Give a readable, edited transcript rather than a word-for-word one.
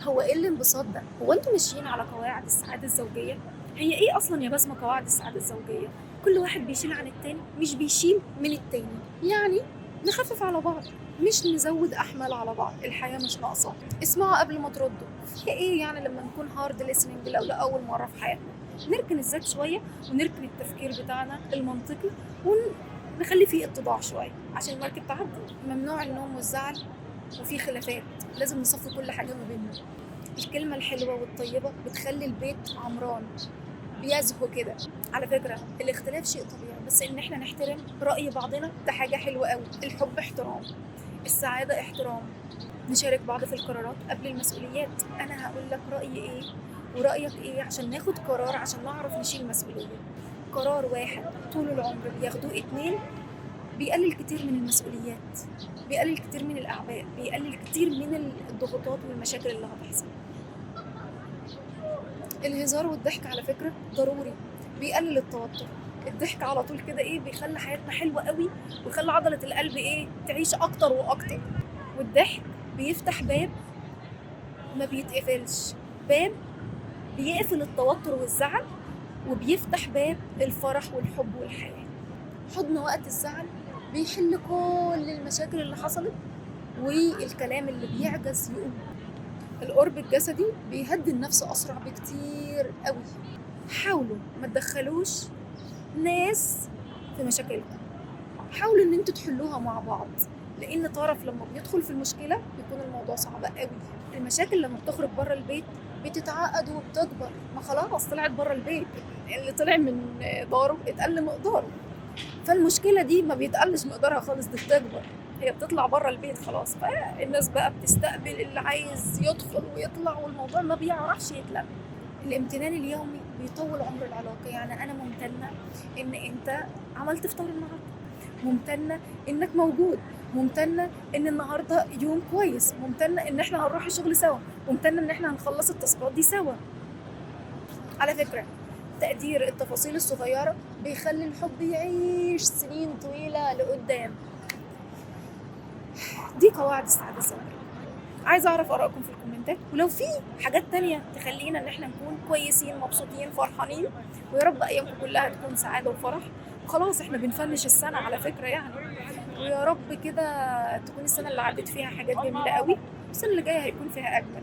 هو ايه الانبساط ده؟ هو انتوا ماشيين على قواعد السعادة الزوجية؟ هي ايه اصلا يا بسمة قواعد السعادة الزوجية؟ كل واحد بيشيل عن التاني، مش بيشيل من التاني. يعني نخفف على بعض، مش نزود احمال على بعض. الحياة مش ناقصة. اسمعوا قبل ما تردوا. في ايه يعني لما نكون هارد ليسننج لو لأول مرة في حياتنا؟ نركن الذات شوية، ونركن التفكير بتاعنا المنطقي، ونخلي فيه اتضاع شوية عشان المركب تعدي. ممنوع النوم والزعل، وفي خلافات لازم نصفي كل حاجة ما بيننا. الكلمة الحلوة والطيبة بتخلي البيت عمران، بيزهو كده. على فكرة الاختلاف شيء طبيعي، بس ان احنا نحترم رأي بعضنا ده حاجة حلوة قوي. الحب احترام، السعادة احترام، نشارك بعض في القرارات قبل المسؤوليات. انا هقول لك رأيي ايه ورأيك ايه عشان ناخد قرار، عشان نعرف نشيل مسؤولية. قرار واحد طول العمر بياخدوه اتنين بيقلل كتير من المسؤوليات، بيقلل كتير من الأعباء، بيقلل كتير من الضغوطات والمشاكل اللي هتحصل. الهزار والضحك على فكرة ضروري، بيقلل التوتر. الضحك على طول كده ايه بيخلي حياتنا حلوة قوي، ويخلي عضلة القلب ايه تعيش اكتر واكتر. والضحك بيفتح باب ما بيتقفلش، باب بيقفل التوتر والزعل، وبيفتح باب الفرح والحب والحياة. حضن وقت الزعل بيحل كل المشاكل اللي حصلت، والكلام اللي بيعجز يقوم. القرب الجسدي بيهدي النفس أسرع بكتير قوي. حاولوا ما تدخلوش ناس في مشاكلكم، حاولوا ان انتوا تحلوها مع بعض، لان طرف لما بيدخل في المشكلة بيكون الموضوع صعب قوي. المشاكل لما بتخرج بره البيت بتتعقد وبتكبر. ما خلاص طلعت بره البيت، اللي طلع من داره اتقل مقداره. فالمشكلة دي ما بيتقلش مقدارها خالص، دي بتكبر، هي بتطلع بره البيت خلاص. فالناس بقى بتستقبل اللي عايز يدخل ويطلع، والموضوع ما بيعرفش يتلم. الامتنان اليومي بيطول عمر العلاقة. يعني أنا ممتنة إن أنت عملت فطار النهاردة، ممتنة إنك موجود، ممتنة إن النهاردة يوم كويس، ممتنة إن إحنا هنروح الشغل سوا، ممتنة إن إحنا هنخلص التاسكات دي سوا. على فكرة تقدير التفاصيل الصغيرة بيخلي الحب يعيش سنين طويلة لقدام. دي قواعد السعادة الزوجية. عايزة أعرف آرائكم في الكومنتات، ولو في حاجات تانية تخلينا إن إحنا نكون كويسين مبسوطين فرحانين. ويا رب أيامكم كلها تكون سعادة وفرح. وخلاص إحنا بنفنش السنة على فكرة يعني. ويا رب كده تكون السنة اللي عدت فيها حاجات جميلة قوي، والسنة اللي جاية هيكون فيها أجمل.